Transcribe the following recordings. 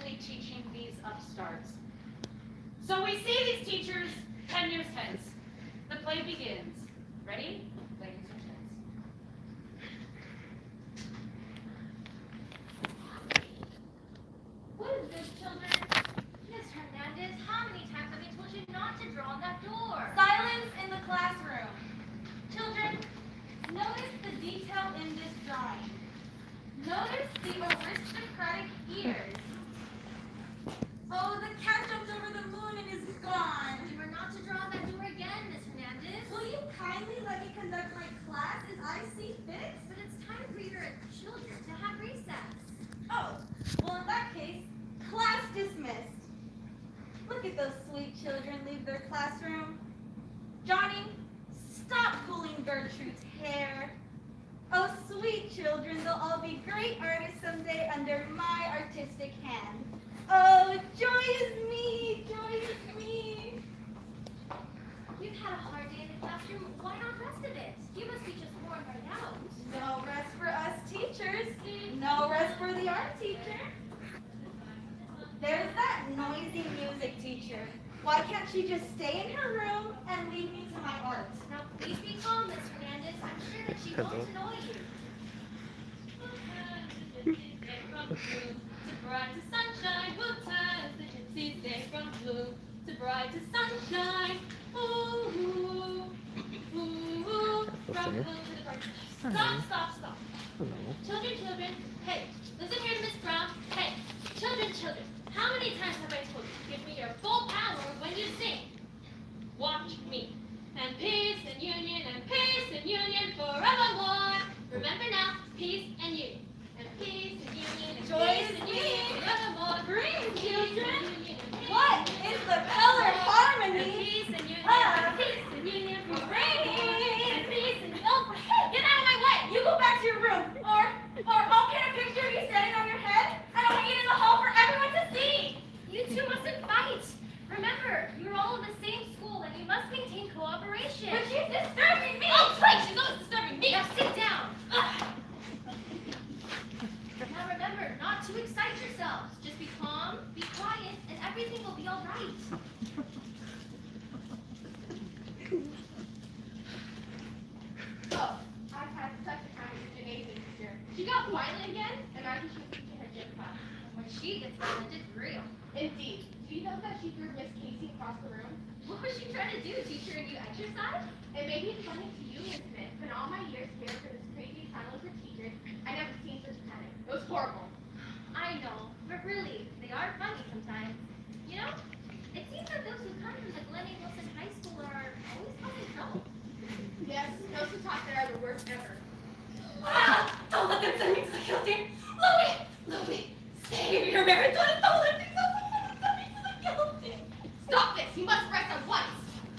actually teaching these upstarts. So we see these teachers 10 years hence. The play begins. Ready? Ladies and gents. What is this, children? Miss Hernandez, how many times have I told you not to draw on that door? Silence in the classroom. Children, notice the detail in this drawing. Notice the aristocratic ears. Oh, the cat jumped over the moon and is gone. You are not to draw on that door again, Miss Hernandez. Will you kindly let me conduct my class as I see fit? But it's time for your children to have recess. Oh, well in that case, class dismissed. Look at those sweet children leave their classroom. Johnny, stop pulling Gertrude's hair. Oh, sweet children, they'll all be great artists someday under my artistic hand. Oh, joy is me, joy is me. You've had a hard day in the classroom. Why not rest a bit? You must be just worn right out. No rest for us teachers. No rest for the art teacher. There's that noisy music teacher. Why can't she just stay in her room and leave me to my art? Now, please be calm, Miss Hernandez. I'm sure that she won't annoy you. To bright to sunshine, we'll turn the gypsy's day from blue to bright to sunshine. Ooh, ooh, ooh, from blue to the bright. Stop. Children, hey, listen here to Miss Brown. Hey, children, how many times have I told you, give me your full power when you sing? Watch me. And peace and union forevermore. Remember now, peace and union. And peace and union and Joy peace is and me. union forevermore. Bring, children. And What is the color harmony? peace and union. Ah. Peace and union forevermore. Bring. And peace and oh, hey, get out of my way. You go back to your room, or I'll get a picture of you standing on your head, and I'll hang it in the hall for everyone to see. You two mustn't fight. Remember, you're all in the same school and you must maintain cooperation. But she's disturbing me. Oh, please, she's always disturbing me. Now sit down. Now remember, not to excite yourselves. Just be calm, be quiet, and everything will be all right. Oh, I've had such a time with Janae this year. She got violent again, and I think she'll teach in her gym class. When she gets violent, it's real. Indeed. Do you know that she threw Miss Casey across the room? What was she trying to do? Teach her a new exercise? It may be funny to you, Miss Smith, but in all my years here for this crazy tunnel of teachers, I never seen such panic. It was horrible. I know, but really, they are funny sometimes. You know, it seems that those who come from the Glen A. Wilson High School are always causing trouble. Yes, those who talk there are the worst ever. Ah, don't let them send me to the guillotine. Louie, save your marriage. Don't let them send me to the guillotine. Stop this! You must rest at once!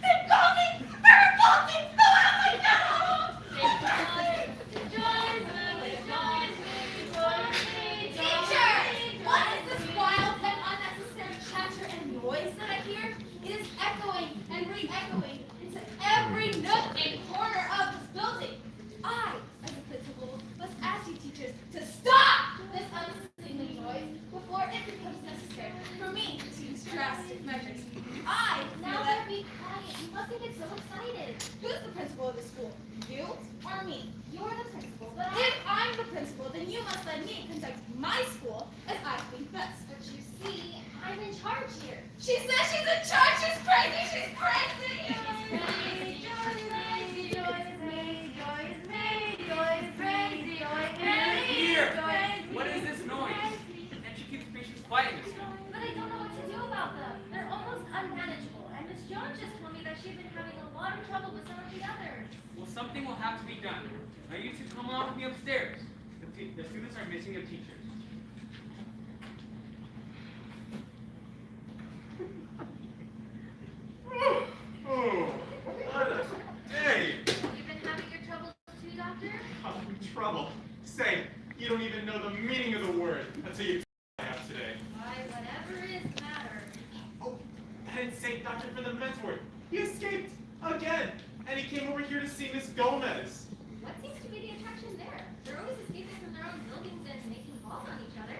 They're calling. They're revolting. Go out of my house. Teacher! What is this wild and unnecessary chatter and noise that I hear? It is echoing and re-echoing into every nook and corner of this building. I, as a principal, must ask you teachers to stop this unseemly noise before it becomes necessary for me to use drastic measures. I Now feel better that be quiet. You mustn't get so excited. who's the principal of the school? You or me? You're the principal, but If I'm the principal, then you must let me conduct my school as I think best. But you see, I'm in charge here. She says she's in charge. She's crazy. She's crazy. Here! What is this noise? And she keeps patients fighting us. But I don't know what to do about them. They're almost unmanageable. And Miss Jones just told me that she's been having a lot of trouble with some of the others. Well, something will have to be done. Now you two come along with me upstairs. The students are missing their teachers. Oh, what a day! You've been having your troubles too, Doctor? I'm in trouble. Say, you don't even know the meaning of the word until you I have today. Why, whatever is the matter. Oh, I didn't say Dr. for the men's word. He escaped again, and he came over here to see Miss Gomez. What seems to be the attraction there? They're always escaping from their own buildings and making balls on each other.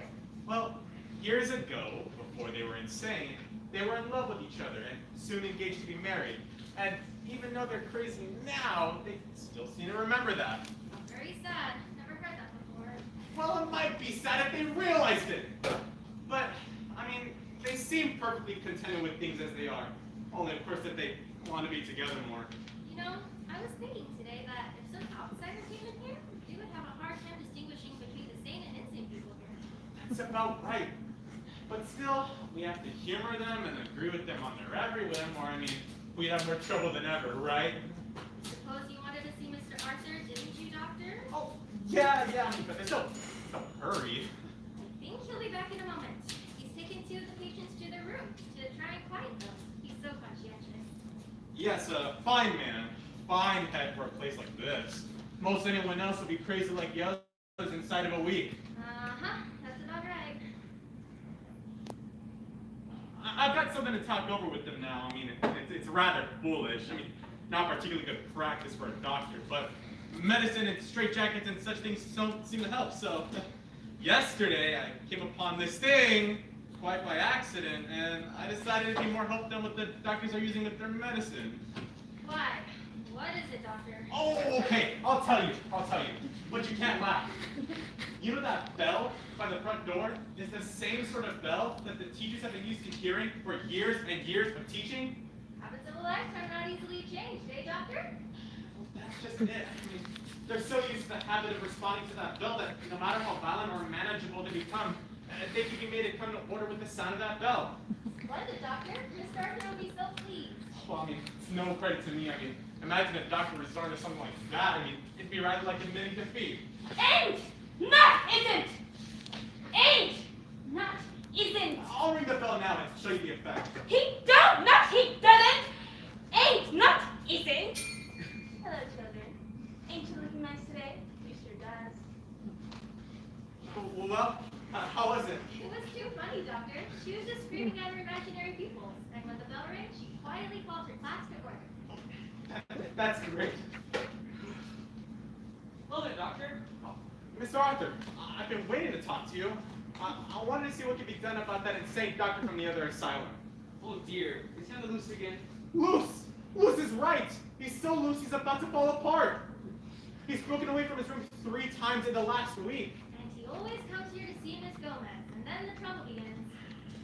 Well, Years ago, before they were insane, they were in love with each other and soon engaged to be married. And even though they're crazy now, they still seem to remember that. Very sad. Never heard that before. Well, it might be sad if they realized it. But, I mean, they seem perfectly contented with things as they are. Only, of course, that they want to be together more. You know, I was thinking today that if some outsider came in here, they would have a hard time distinguishing between the sane and insane people here. That's about right. But still, we have to humor them and agree with them on their every whim, or, I mean, we'd have more trouble than ever, right? Suppose you wanted to see Mr. Arthur, didn't you, Doctor? Oh, yeah, I mean, but there's no hurry. I think he'll be back in a moment. He's taken two of the patients to their room to try and quiet them. He's so conscientious. Yes, a fine man. Fine head for a place like this. Most anyone else would be crazy like the others inside of a week. Uh-huh, that's about right. I've got something to talk over with them now. I mean, it's rather foolish. I mean, not particularly good practice for a doctor, but medicine and straitjackets and such things don't seem to help. So, yesterday I came upon this thing quite by accident, and I decided it'd be more help than what the doctors are using with their medicine. Why? What is it, Doctor? Oh, okay. I'll tell you. But you can't laugh. You know that bell by the front door is the same sort of bell that the teachers have been used to hearing for years and years of teaching? Habits of a lifetime not easily changed, eh, Doctor? Well, that's just it. I mean, they're so used to the habit of responding to that bell that no matter how violent or manageable they become, they can be made to come to order with the sound of that bell. Splendid, Doctor. Mr. Arthur will be so pleased. Well, I mean, it's no credit to me. I mean, imagine a doctor resorting to something like that. I mean, it'd be rather like admitting defeat. Ain't, not, isn't. Ain't, not, isn't. I'll ring the bell now and show you the effect. He don't, not he doesn't. Ain't, not, isn't. Hello, children. Ain't you looking nice today? You sure does. Well, how was it? It was too funny, Doctor. She was just screaming at her imaginary pupils, and when the bell rang, she quietly called her class to order. That's great. Hello there, Doctor. Mr. Arthur, I've been waiting to talk to you. I wanted to see what could be done about that insane doctor from the other asylum. Oh dear, is he on the loose again? Loose! Loose is right! He's so loose he's about to fall apart. He's broken away from his room 3 times in the last week. And he always comes here to see Miss Gomez, and then the trouble begins.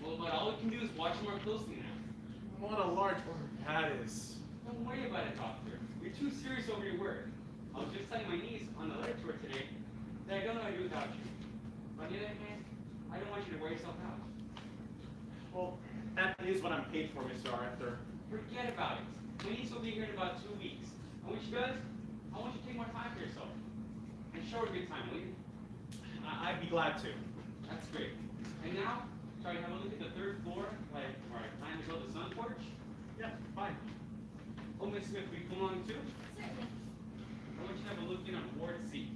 Well, but all we can do is watch him more closely now. What a large order that is. Don't worry about it, Doctor. You're too serious over your work. I was just telling my niece on the letter to her today that I don't know how to do without you. But on the other hand, I don't want you to wear yourself out. Well, that is what I'm paid for, Mr. Arthur. Forget about it. My niece will be here in about 2 weeks. And when she does, I want you to take more time for yourself. And show her a good time, will you? I'd be glad to. That's great. And now, shall we have a look at the 3rd floor, like where I plan to build the sun porch? Yeah, fine. Oh, Miss Smith, will you come along too? Certainly. I want you to have a look in on Ward C.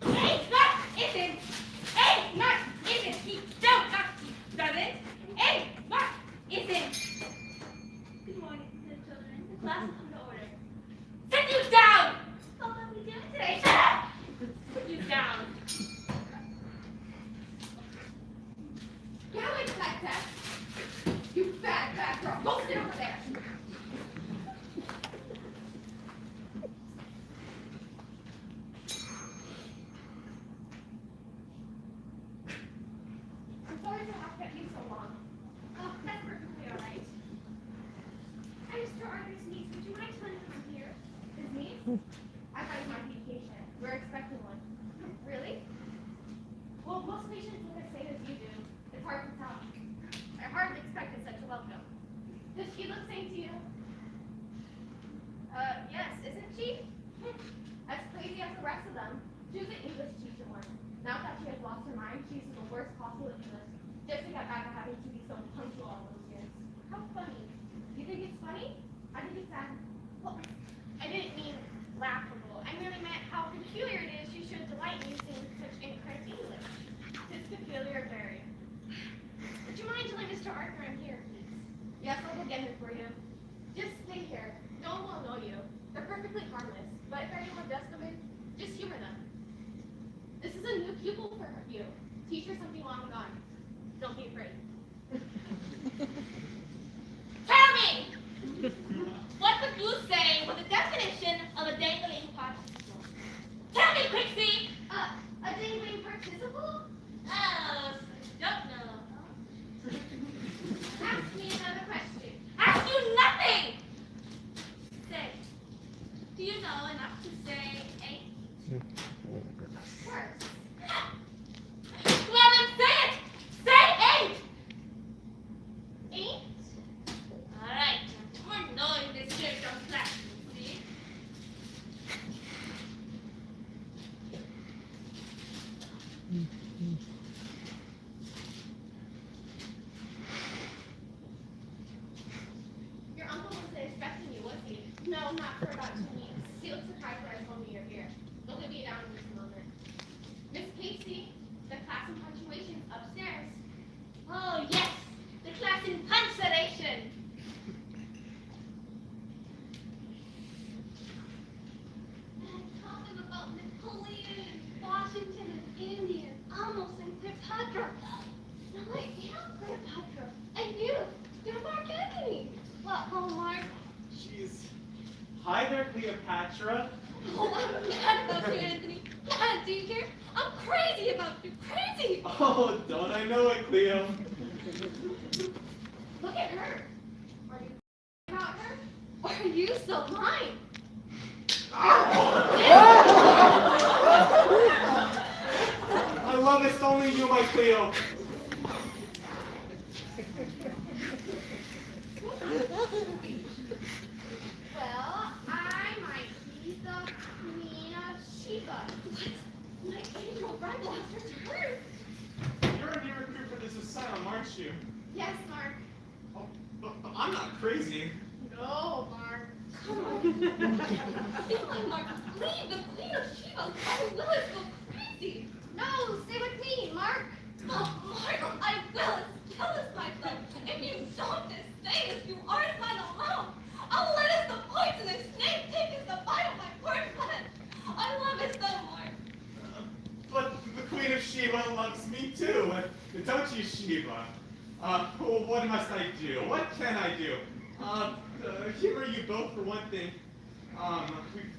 Ain't, not, isn't. Ain't, not, isn't. He don't, not, he doesn't. Ain't, not, isn't. Good morning, good children. The class will come to order. Sit you down. How are we doing today? Shut up. Sit you down. Get away from that desk. You bad girl. Go sit over there. I'm sorry to have kept you so long. Oh, that's perfectly all right. I'm Mr. Arthur's niece. Would you mind telling him I'm here? His niece? I thought he might be a patient. We're expecting one. Really? Well, most patients look the same as you do. It's hard to tell. I hardly expected such a welcome. Does she look same to you? Yes, isn't she? As crazy as the rest of them. She was an English teacher once. Now that she has lost her mind, she's the worst possible English. Just to get back at having to be so punctual all those years. How funny. You think it's funny? I think it's sad. Well, I didn't mean laughable. I merely meant how peculiar it is she should delight in using such incorrect English. It's peculiar, very. Mr. Arthur, I'm here. Yes, I'll go get him for you. Just stay here. No one will know you. They're perfectly harmless. But if anyone does come in, just humor them. This is a new pupil for you. Teach her something long gone. Don't be afraid. Tell me! What would you say was the definition of a dangling participle? Tell me, Pixie! A dangling participle? Oh, don't know. Ask me another question. Ask you nothing! Say, do you know enough to say eight? First, Well, then say it! Say eight! 8. Alright, we're knowing this here from class, see? Your uncle wasn't expecting you, was he? No, not for about 2 weeks. He looks surprised when I told me you're here. They'll give you down in just a moment. Miss Casey, the class and punctuation's upstairs. Oh, yes! The class in punctuation! And talking about Napoleon, Washington, and India, almost in Cleopatra. No, wait, you know Cleopatra. And you're Mark Anthony. What, Mark? Jeez. Hi there, Cleopatra. Oh, I'm mad about you, Anthony. Mad, do you hear? I'm crazy about you, crazy! Oh, don't I know it, Cleo? Look at her. Are you about her? Or are you still mine? I love it, only you, my Cleo. Well, I might be the Queen of Sheba. My angel rival has returned. You're a new recruit for this asylum, aren't you? Yes, Mark. Oh, but I'm not crazy. No, Mark. Come on. Come on, Mark. Leave the Queen of Sheba. I will go crazy. No, stay with me, Mark. Oh, Mark, I will. It's kill us, my blood. If you don't stay as you are to find alone, I'll let us the poisonous snake take us the bite of my poor blood. I love it so, Mark. But the Queen of Sheba loves me too. Don't you, Sheba? Well, what must I do? What can I do? Humor you both for one thing.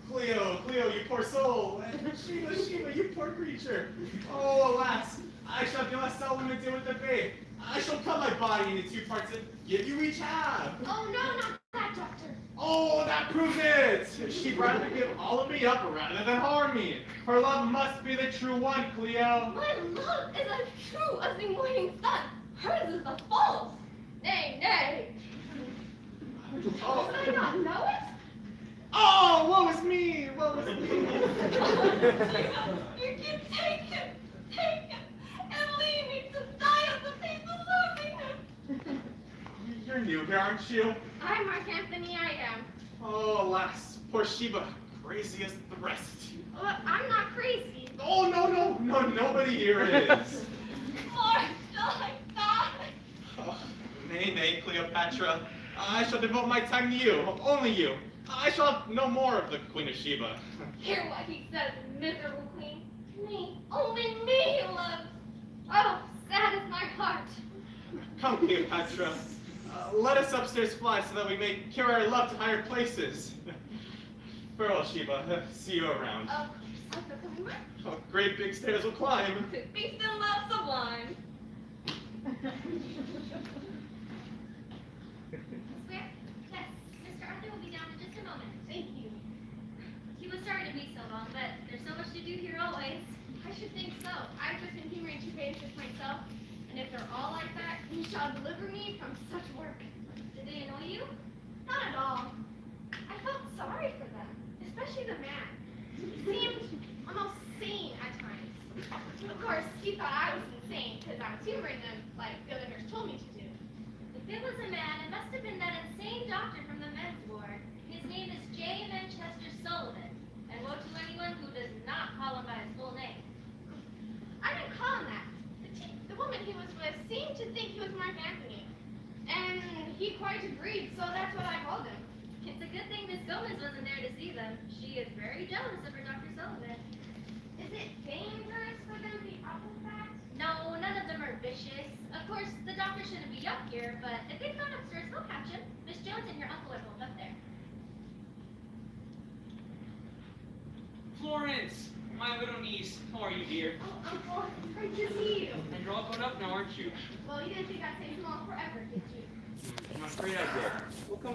Cleo, you poor soul. And Sheba, you poor creature. Oh, alas, I shall be less seldom to deal with the babe. I shall cut my body into 2 parts and give you each half. Oh, no, not that, Doctor. Oh, that proves it! She'd rather give all of me up rather than harm me. Her love must be the true one, Cleo. My love is as true as the morning sun. Hers is the false. Nay, nay. Oh, Did I not know it? oh, woe is me! Woe is me! You can take him, and leave me to die of the pain of losing him. You're new here, aren't you? I'm Mark Anthony, I am. Oh, alas, poor Sheba, crazy as the rest. I'm not crazy. Oh, no, nobody here is. Mark, die. Oh, nay, Cleopatra. I shall devote my time to you, only you. I shall have no more of the Queen of Sheba. Hear what he says, miserable queen. Me, only me he loves. Oh, sad is my heart. Come, Cleopatra. Let us upstairs fly so that we may carry our love to higher places. Farewell, Sheba. See you around. Of course, I'm coming back. Oh, great big stairs will climb. To feast in love sublime. Square? Yes, Mr. Arthur will be down in just a moment. Thank you. He was sorry to be so long, but there's so much to do here always. I should think so. I've just been humoring 2 pages myself, and if they're all like that, he shall deliver me from such work. Did they annoy you? Not at all. I felt sorry for them, especially the man. He seemed almost sane at times. Of course, he thought I was insane because I was humoring them like the other nurse told me to do. If it was a man, it must have been that insane doctor from the men's ward. His name is J. Manchester Sullivan, and woe to anyone who does not call him by his full name. I didn't call him that. The woman he was with seemed to think he was Mark Anthony. And he quite agreed, so that's what I called him. It's a good thing Miss Gomez wasn't there to see them. She is very jealous of her Dr. Sullivan. Is it dangerous for them to be upperclassed? No, none of them are vicious. Of course, the doctor shouldn't be up here, but if they've gone upstairs, they'll catch him. Miss Jones and your uncle are both up there. Florence, my little niece. How are you, dear? Oh, Uncle, great to see you. And you're all grown up now, aren't you? Well, you didn't think I'd stay small forever, did you? I'm afraid I did. We'll come